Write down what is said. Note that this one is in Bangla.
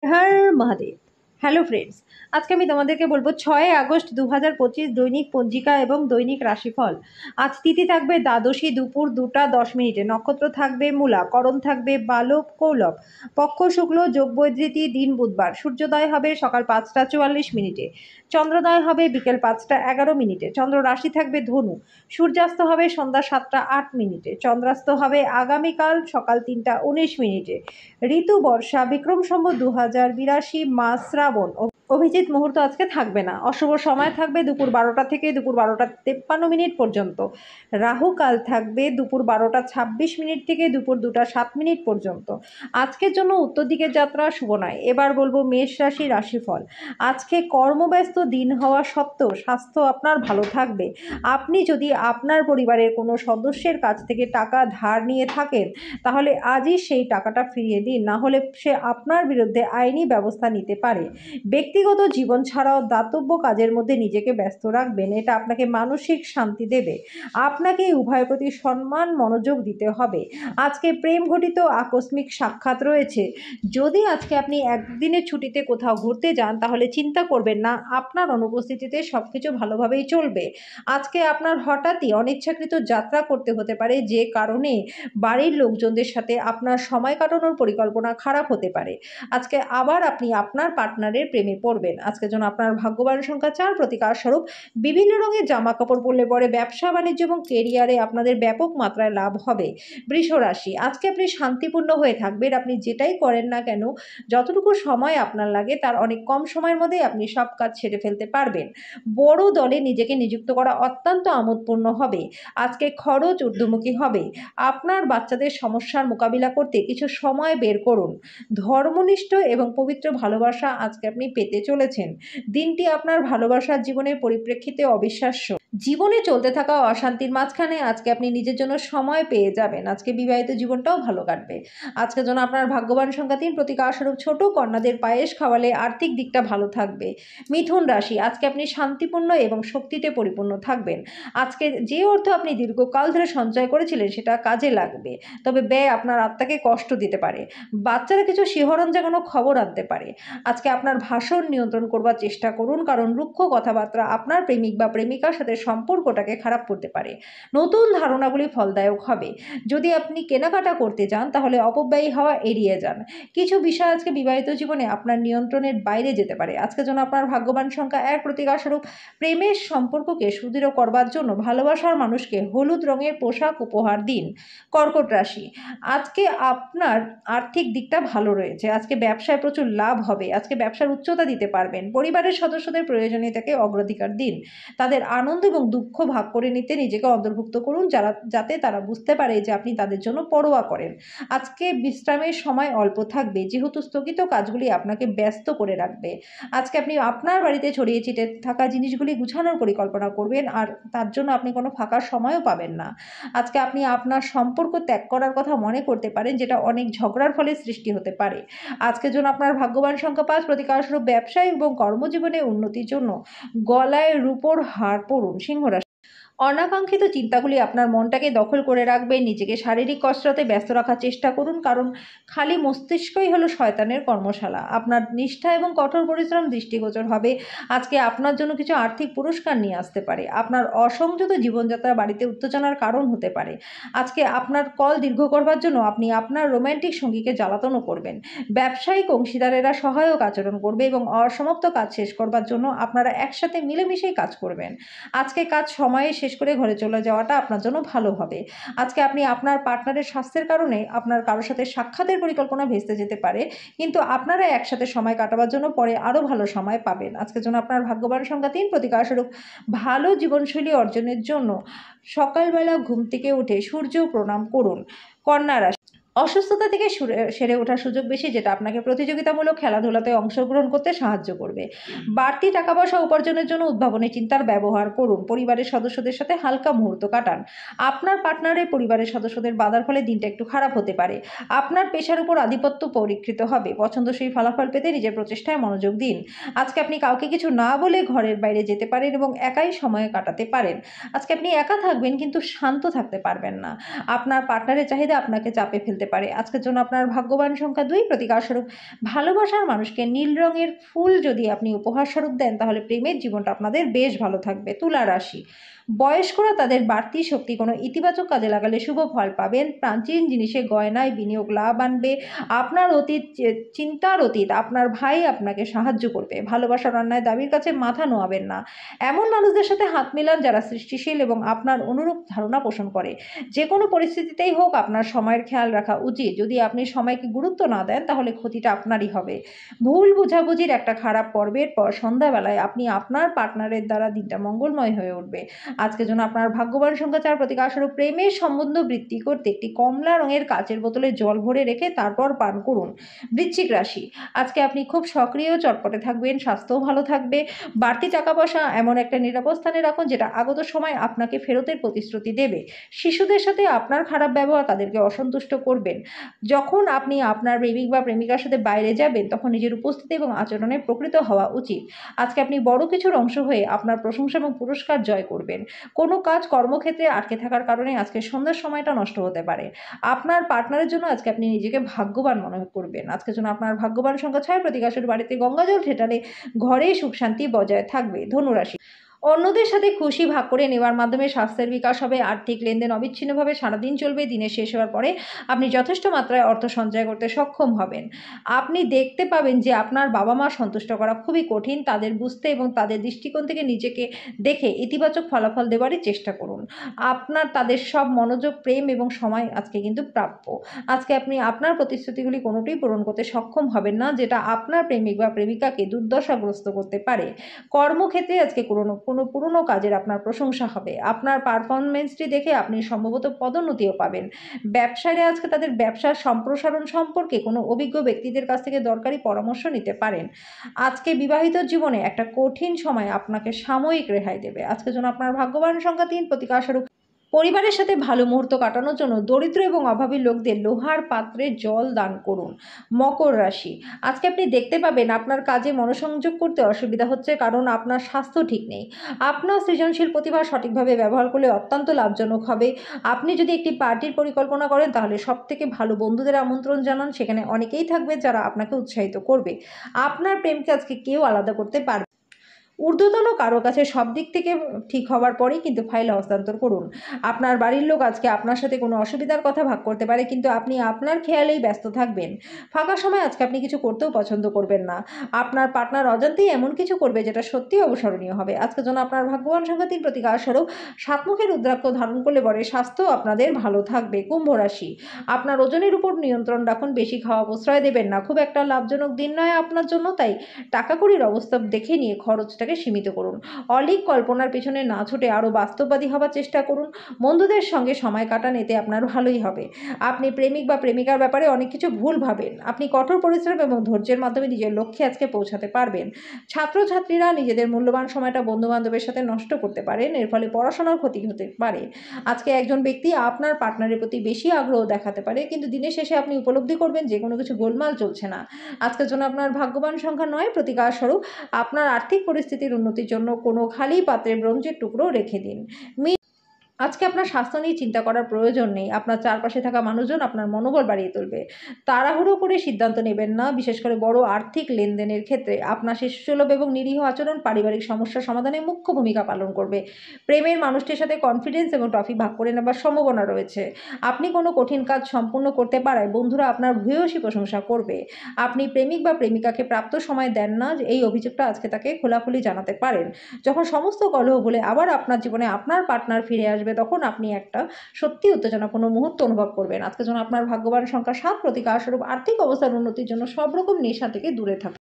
হর মহাদেব। হ্যালো ফ্রেন্ডস, আজকে আমি তোমাদেরকে বলবো 6 আগস্ট 2025 দৈনিক পঞ্জিকা এবং দৈনিক রাশিফল। আজ তিথি থাকবে দ্বাদশী দুপুর 2টা 10 মিনিটে, নক্ষত্র থাকবে মূলা, করণ থাকবে বালব কৌলভ, পক্ষ শুক্ল, যোগ বৈধৃতি, দিন বুধবার, সূর্যোদয় হবে সকাল 5টা 44 মিনিটে, চন্দ্রোদয় হবে বিকেল 5টা 11 মিনিটে, চন্দ্র রাশি থাকবে ধনু, সূর্যাস্ত হবে সন্ধ্যা 7টা 8 মিনিটে, চন্দ্রাস্ত হবে আগামীকাল সকাল 3টা 19 মিনিটে। ঋতু বর্ষা, বিক্রম সম্বত 2082, মাস শ্রাবণ। অভিজিৎ মুহূর্ত আজকে থাকবে না। অশুভ সময় থাকবে দুপুর 12টা থেকে দুপুর 12টা 53 মিনিট পর্যন্ত। রাহু কাল থাকবে দুপুর 12টা 26 মিনিট থেকে দুপুর 2টা 7 মিনিট পর্যন্ত। আজকের জন্য উত্তর দিকের যাত্রা শুভ নয়। এবার বলবো মেষ রাশি রাশিফল। আজকে কর্মব্যস্ত দিন হওয়া সত্ত্বেও স্বাস্থ্য আপনার ভালো থাকবে। আপনি যদি আপনার পরিবারের কোনো সদস্যের কাছ থেকে টাকা ধার নিয়ে থাকেন, তাহলে আজই সেই টাকাটা ফিরিয়ে দিন, না হলে সে আপনার বিরুদ্ধে আইনি ব্যবস্থা নিতে পারে। ব্যক্তিগত জীবন ছাড়াও দাতব্য কাজের মধ্যে নিজেকে ব্যস্ত রাখবেন, এটা আপনাকে মানসিক শান্তি দেবে। আপনাকে উভয়ের প্রতি সম্মান মনোযোগ দিতে হবে। আজকে প্রেম ঘটিত আকস্মিক সাক্ষাৎ রয়েছে। যদি আজকে আপনি একদিনের ছুটিতে কোথাও ঘুরতে যান, তাহলে চিন্তা করবেন না, আপনার অনুপস্থিতিতে সবকিছু ভালোভাবেই চলবে। আজকে আপনার হঠাৎই অনিচ্ছাকৃত যাত্রা করতে হতে পারে, যে কারণে বাড়ির লোকজনদের সাথে আপনার সময় কাটানোর পরিকল্পনা খারাপ হতে পারে। আজকে আবার আপনি আপনার পার্টনারের প্রেমে পড়বেন। আজকের জন্য আপনার ভাগ্যবান সংখ্যা 4, প্রতিকার স্বরূপ বিভিন্ন রঙের জামা কাপড় পরলে পরে ব্যবসা বাণিজ্য এবং কেরিয়ারে আপনাদের ব্যাপক মাত্রায় লাভ হবে। বৃষ রাশি, আজকে আপনি শান্তিপূর্ণ হয়ে থাকবেন। আপনি যেটাই করেন না কেন, যতটুকু সময় আপনার লাগে তার অনেক কম সময়ের মধ্যে আপনি সব কাজ ছেড়ে ফেলতে পারবেন। বড় দলে নিজেকে নিযুক্ত করা অত্যন্ত আমোদপূর্ণ হবে। আজকে খরচ ঊর্ধ্বমুখী হবে। আপনার বাচ্চাদের সমস্যার মোকাবিলা করতে কিছু সময় বের করুন। ধর্মনিষ্ঠ এবং পবিত্র ভালোবাসা আজকে আপনি পেতে চলেছেন। দিনটি আপনার ভালোবাসার জীবনের পরিপ্রেক্ষিতে অবিশ্বাস্য। জীবনে চলতে থাকা অশান্তির মাঝখানে আজকে আপনি নিজের জন্য সময় পেয়ে যাবেন। আজকে বিবাহিত জীবনটাও ভালো কাটবে। আজকের জন্য আপনার ভাগ্যবান সংখ্যা 3, প্রতিকার স্বরূপ ছোট কন্যাদের পায়েস খাওয়ালে আর্থিক দিকটা ভালো থাকবে। মিথুন রাশি, আজকে আপনি শান্তিপূর্ণ এবং শক্তিতে পরিপূর্ণ থাকবেন। আজকে যে অর্থ আপনি দীর্ঘকাল ধরে সঞ্চয় করেছিলেন সেটা কাজে লাগবে, তবে ব্যয় আপনার আত্মাকে কষ্ট দিতে পারে। বাচ্চারা কিছু শিহরণ জাগানো খবর আনতে পারে। আজকে আপনার ভাষণ নিয়ন্ত্রণ করবার চেষ্টা করুন, কারণ রুক্ষ কথাবার্তা আপনার প্রেমিক বা প্রেমিকার সাথে সম্পর্কটাকে খারাপ করতে পারে। নতুন ধারণাগুলি ফলদায়ক হবে। যদি আপনি কেনাকাটা করতে যান, তাহলে অপব্যয়ী হওয়া এড়িয়ে যান। কিছু বিষয় আজকে বিবাহিত জীবনে আপনার নিয়ন্ত্রণের বাইরে যেতে পারে। আজকের জন্য আপনার ভাগ্যবান সংখ্যা 1, প্রতিকার স্বরূপ প্রেমের সম্পর্ককে সুদৃঢ় করবার জন্য ভালোবাসার মানুষকে হলুদ রঙের পোশাক উপহার দিন। কর্কট রাশি, আজকে আপনার আর্থিক দিকটা ভালো রয়েছে। আজকে ব্যবসায় প্রচুর লাভ হবে। আজকে ব্যবসার উচ্চতা দিতে পারবেন। পরিবারের সদস্যদের প্রয়োজনীয়তাকে অগ্রাধিকার দিন। তাদের আনন্দ এবং দুঃখ ভাগ করে নিতে নিজেকে অন্তর্ভুক্ত করুন, যাতে তারা বুঝতে পারে যে আপনি তাদের জন্য পরোয়া করেন। আজকে বিশ্রামের সময় অল্প থাকবে, যেহেতু স্থগিত কাজগুলি আপনাকে ব্যস্ত করে রাখবে। আজকে আপনি আপনার বাড়িতে ছড়িয়ে ছিটে থাকা জিনিসগুলি গুছানোর পরিকল্পনা করবেন, আর তার জন্য আপনি কোনো ফাঁকা সময়ও পাবেন না। আজকে আপনি আপনার সম্পর্ক ত্যাগ করার কথা মনে করতে পারেন, যেটা অনেক ঝগড়ার ফলে সৃষ্টি হতে পারে। আজকের জন্য আপনার ভাগ্যবান সংখ্যা 5, প্রতিকার স্বরূপ ব্যবসায় এবং কর্মজীবনে উন্নতির জন্য গলায় রূপোর হার পরুন। সিংহ রাশি, অনাকাঙ্ক্ষিত চিন্তাগুলি আপনার মনটাকে দখল করে রাখবে। নিজেকে শারীরিক কসরতে ব্যস্ত রাখার চেষ্টা করুন, কারণ খালি মস্তিষ্কই হলো শয়তানের কর্মশালা। আপনার নিষ্ঠা এবং কঠোর পরিশ্রম দৃষ্টিগোচর হবে। আজকে আপনার জন্য কিছু আর্থিক পুরস্কার নিয়ে আসতে পারে। আপনার অসংযত জীবনযাত্রা বাড়িতে উত্তেজনার কারণ হতে পারে। আজকে আপনার কল দীর্ঘ করবার জন্য আপনি আপনার রোম্যান্টিক সঙ্গীকে জ্বালাতনও করবেন। ব্যবসায়িক অংশীদারেরা সহায়ক আচরণ করবে এবং অসমাপ্ত কাজ শেষ করবার জন্য আপনারা একসাথে মিলেমিশেই কাজ করবেন। আজকে কাজ সময়ে শেষ করে ঘরে চলে যাওয়াটা আপনার জন্য ভালো হবে। আজকে আপনি আপনার পার্টনারের স্বাস্থ্যের কারণে আপনার কারোর সাথে সাক্ষাতের পরিকল্পনা ভেস্তে যেতে পারে, কিন্তু আপনারা একসাথে সময় কাটাবার জন্য পরে আরও ভালো সময় পাবেন। আজকের জন্য আপনার ভাগ্যবান সংখ্যা 3, প্রতিকার স্বরূপ ভালো জীবনশৈলী অর্জনের জন্য সকালবেলা ঘুম থেকে উঠে সূর্য প্রণাম করুন। কন্যা রাশি, অসুস্থতা থেকে সেরে ওঠার সুযোগ বেশি, যেটা আপনাকে প্রতিযোগিতামূলক খেলাধুলাতে অংশগ্রহণ করতে সাহায্য করবে। বাড়তি টাকা পয়সা উপার্জনের জন্য উদ্ভাবনী চিন্তার ব্যবহার করুন। পরিবারের সদস্যদের সাথে হালকা মুহূর্ত কাটান। আপনার পার্টনারের পরিবারের সদস্যদের বাধার ফলে দিনটা একটু খারাপ হতে পারে। আপনার পেশার উপর আধিপত্য পরীক্ষিত হবে। পছন্দসই ফলাফল পেতে নিজের প্রচেষ্টায় মনোযোগ দিন। আজকে আপনি কাউকে কিছু না বলে ঘরের বাইরে যেতে পারেন এবং একাই সময় কাটাতে পারেন। আজকে আপনি একা থাকবেন, কিন্তু শান্ত থাকতে পারবেন না। আপনার পার্টনারের চাহিদা আপনাকে চাপে ফেলতে ফেলতে পারে। আজকের জন্য আপনার ভাগ্যবান সংখ্যা 2, প্রতিকারস্বরূপ ভালোবাসার মানুষকে নীল রঙের ফুল যদি আপনি উপহারস্বরূপ দেন তাহলে প্রেমের জীবনটা আপনাদের বেশ ভালো থাকবে। তুলা রাশি, বয়স্করা তাদের বাড়তি শক্তি কোনো ইতিবাচক কাজে লাগালে শুভ ফল পাবেন। প্রাচীন জিনিসে গয়নায় বিনিয়োগ লাভ আনবে। আপনার চিন্তার অতীত আপনার ভাই আপনাকে সাহায্য করবে। ভালোবাসার অন্যায় দাবির কাছে মাথা নোয়াবেন না। এমন মানুষদের সাথে হাত মিলান যারা সৃষ্টিশীল এবং আপনার অনুরূপ ধারণা পোষণ করে। যে কোনো পরিস্থিতিতেই হোক আপনার সময়ের খেয়াল রাখা উচিত। যদি আপনি সময়কে গুরুত্ব না দেন তাহলে ক্ষতিটা আপনারই হবে। ভুল বোঝাবুঝির একটা খারাপ পর্বের পর সন্ধ্যাবেলায় আপনি আপনার পার্টনারের দ্বারা দিনটা মঙ্গলময় হয়ে উঠবে। আজকের জন্য আপনার ভাগ্যবান সংখ্যা 4, প্রতিকারস্বরূপ প্রেমের সম্বন্ধ বৃদ্ধি করতে একটি কমলা রঙের কাচের বোতলে জল ভরে রেখে তারপর পান করুন। বৃশ্চিক রাশি, আজকে আপনি খুব সক্রিয় চটপটে থাকবেন, স্বাস্থ্যও ভালো থাকবে। বাড়তি টাকা পয়সা এমন একটা নিরাপদ স্থানে রাখুন যেটা আগত সময় আপনাকে ফেরতের প্রতিশ্রুতি দেবে। শিশুদের সাথে আপনার খারাপ ব্যবহার তাদেরকে অসন্তুষ্ট করবেন। যখন আপনি আপনার প্রেমিক বা প্রেমিকার সাথে বাইরে যাবেন তখন নিজের উপস্থিতি এবং আচরণে প্রকৃত হওয়া উচিত। আজকে আপনি বড় কিছুর অংশ হয়ে আপনার প্রশংসা এবং পুরস্কার জয় করবেন। কোনো কাজ কর্মক্ষেত্রে আটকে থাকার কারণে আজকে সন্ধ্যার সময়টা নষ্ট হতে পারে। আপনার পার্টনারের জন্য আজকে আপনি নিজেকে ভাগ্যবান মনে করবেন। আজকের জন্য আপনার ভাগ্যবান সংখ্যা 6, প্রতিকারস্বরূপ বাড়িতে গঙ্গাজল ছেটালে ঘরে সুখ শান্তি বজায় থাকবে। ধনুরাশি, অন্যদের সাথে খুশি ভাগ করে নেওয়ার মাধ্যমে স্বাস্থ্যের বিকাশ হবে। আর্থিক লেনদেন অবিচ্ছিন্নভাবে সারাদিন চলবে। দিনের শেষ হওয়ার পরে আপনি যথেষ্ট মাত্রায় অর্থ সঞ্চয় করতে সক্ষম হবেন। আপনি দেখতে পাবেন যে আপনার বাবা মা সন্তুষ্ট করা খুবই কঠিন। তাদের বুঝতে এবং তাদের দৃষ্টিকোণ থেকে নিজেকে দেখে ইতিবাচক ফলাফল দেওয়ারই চেষ্টা করুন। আপনার তাদের সব মনোযোগ, প্রেম এবং সময় আজকে কিন্তু প্রাপ্য। আজকে আপনি আপনার প্রতিশ্রুতিগুলি কোনোটিই পূরণ করতে সক্ষম হবেন না, যেটা আপনার প্রেমিক বা প্রেমিকাকে দুর্দশাগ্রস্ত করতে পারে। কর্মক্ষেত্রে আজকে কোনো পুরনো কাজের আপনার প্রশংসা হবে। আপনার পারফরমেন্সটি দেখে আপনি সম্ভবত পদোন্নতিও পাবেন। ব্যবসায়ীরা আজকে তাদের ব্যবসার সম্প্রসারণ সম্পর্কে কোনো অভিজ্ঞ ব্যক্তিদের কাছ থেকে দরকারি পরামর্শ নিতে পারেন। আজকে বিবাহিত জীবনে একটা কঠিন সময় আপনাকে সাময়িক রেহাই দেবে। আজকের জন্য আপনার ভাগ্যবান সংখ্যা 3, প্রতিকারস্বরূপ পরিবারের সাথে ভালো মুহূর্ত কাটানোর জন্য দরিদ্র এবং অভাবী লোকদের লোহার পাত্রে জল দান করুন। মকর রাশি, আজকে আপনি দেখতে পাবেন আপনার কাজে মনোসংযোগ করতে অসুবিধা হচ্ছে কারণ আপনার স্বাস্থ্য ঠিক নেই। আপনার সৃজনশীল প্রতিভা সঠিকভাবে ব্যবহার করলে অত্যন্ত লাভজনক হবে। আপনি যদি একটি পার্টির পরিকল্পনা করেন তাহলে সবথেকে ভালো বন্ধুদের আমন্ত্রণ জানান। সেখানে অনেকেই থাকবে যারা আপনাকে উৎসাহিত করবে। আপনার প্রেমকে আজকে কেউ আলাদা করতে পারবে। ঊর্ধ্বতন কারো কাছে সব দিক থেকে ঠিক হওয়ার পরেই কিন্তু ফাইল হস্তান্তর করুন। আপনার বাড়ির লোক আজকে আপনার সাথে কোনো অসুবিধার কথা ভাগ করতে পারে, কিন্তু আপনি আপনার খেয়ালেই ব্যস্ত থাকবেন। ফাঁকা সময় আজকে আপনি কিছু করতেও পছন্দ করবেন না। আপনার পার্টনার অজান্তেই এমন কিছু করবে যেটা সত্যিই অবসরণীয় হবে। আজকের জন্য আপনার ভাগ্যবান সংখ্যা 3, প্রতিকারস্বরূপ সাতমুখী রুদ্রাক্ষ ধারণ করলে পরে স্বাস্থ্য আপনাদের ভালো থাকবে। কুম্ভ রাশি, আপনার ওজনের উপর নিয়ন্ত্রণ রাখুন, বেশি খাওয়া প্রশ্রয় দেবেন না। খুব একটা লাভজনক দিন নয় আপনার জন্য, তাই টাকা কড়ির অবস্থা দেখে নিয়ে খরচটাকে সীমিত করুন। অলীক কল্পনার পেছনে না ছুটে আরও বাস্তববাদী হওয়ার চেষ্টা করুন। বন্ধুদের সঙ্গে সময় কাটান, এতে আপনার ভালোই হবে। আপনি প্রেমিক বা প্রেমিকার ব্যাপারে অনেক কিছু ভুল ভাবেন। আপনি কঠোর পরিশ্রম এবং ধৈর্যের মাধ্যমে নিজের লক্ষ্যে আজকে পৌঁছাতে পারবেন। ছাত্রছাত্রীরা নিজেদের মূল্যবান সময়টা বন্ধুবান্ধবের সাথে নষ্ট করতে পারেন, এর ফলে পড়াশোনার ক্ষতি হতে পারে। আজকে একজন ব্যক্তি আপনার পার্টনারের প্রতি বেশি আগ্রহ দেখাতে পারে, কিন্তু দিনের শেষে আপনি উপলব্ধি করবেন যে কোনো কিছু গোলমাল চলছে না। আজকের জন্য আপনার ভাগ্যবান সংখ্যা 9, প্রতিকারস্বরূপ আপনার আর্থিক পরিস্থিতির উন্নতির জন্য কোনো খালি পাত্রে ব্রোঞ্জের টুকরো রেখে দিন। আজকে আপনার স্বাস্থ্য নিয়ে চিন্তা করার প্রয়োজন নেই। আপনার চারপাশে থাকা মানুষজন আপনার মনোবল বাড়িয়ে তুলবে। তাড়াহুড়ো করে সিদ্ধান্ত নেবেন না, বিশেষ করে বড় আর্থিক লেনদেনের ক্ষেত্রে। আপনার শিশুসুলভ এবং নিরীহ আচরণ পারিবারিক সমস্যা সমাধানে মুখ্য ভূমিকা পালন করবে। প্রেমের মানুষটির সাথে কনফিডেন্স এবং ট্রফি ভাগ করে নেবার সম্ভাবনা রয়েছে। আপনি কোনো কঠিন কাজ সম্পূর্ণ করতে পারায় বন্ধুরা আপনার ভূয়সী প্রশংসা করবে। আপনি প্রেমিক বা প্রেমিকাকে প্রাপ্ত সময় দেন না, এই অভিযোগটা আজকে তাকে খোলাখুলি জানাতে পারেন। যখন সমস্ত কলহ ভুলে আবার আপনার জীবনে আপনার পার্টনার ফিরে আসবে তখন আপনি একটা সত্যি উত্তেজনাপূর্ণ মুহূর্ত অনুভব করবেন। আজকের জন্য আপনার ভাগ্যবান সংখ্যা 7, প্রতিকারস্বরূপ আর্থিক অবস্থার উন্নতির জন্য সব রকম নেশা থেকে দূরে থাকুন।